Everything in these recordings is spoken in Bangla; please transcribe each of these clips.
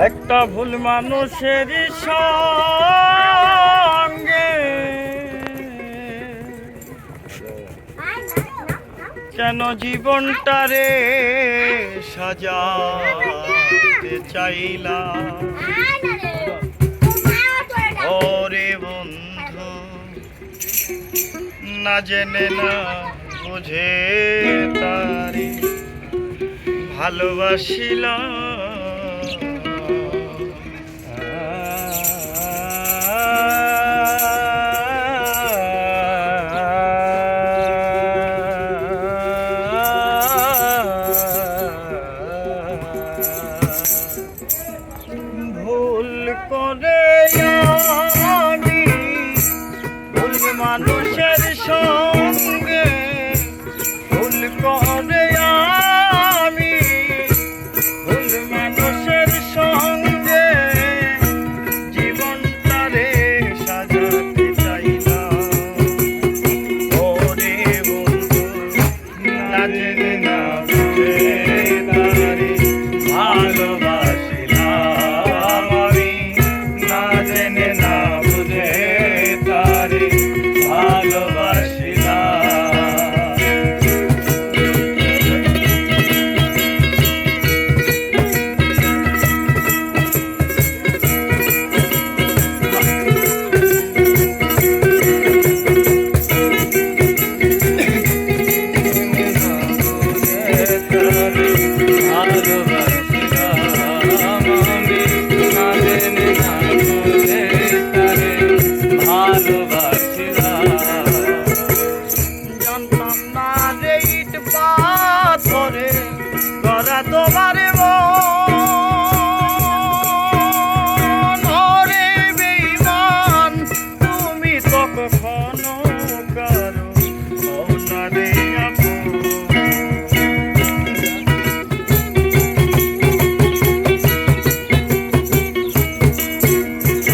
একটা ভুল মানুষের সঙ্গে কেন জীবনটারে সাজাতে চাইলাম। ওরে বন্ধু না জেনে না বুঝে তারি ভালোবাসিলাম। ভুল করে আমি ভুল মানুষের সঙ্গে ভুল করে আমি ভুল মানুষের সঙ্গে জীবনটারে সাজাতে চাইলাম। ওরে বন্ধু না জেনে না বুঝে তারে ভালোবাসিলাম আমি, না জেনে না বুঝে তারে ভালোবাসিলাম। জানতাম না রে ইট পাথরে গড়া তোমার মন। ওরে বেঈমান তুমি তো কখনো কারো হও না রে আপন।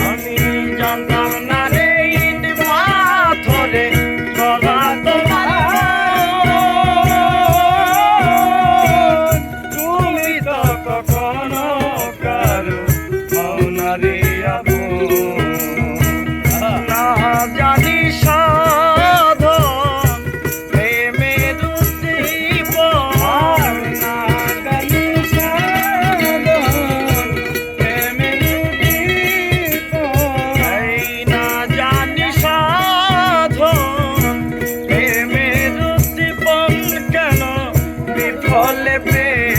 আমি জানতাম না রে ইট পাথরে গড়া তোমার তুমি তো কখনো কারো হও না রে আপন। না জানি সাধন প্রেমের উদ্দীপন, না জানি সাধন প্রেমের উদ্দীপন, এই না জানি সাধন প্রেমের উদ্দীপন কেন বিফলে প্রেম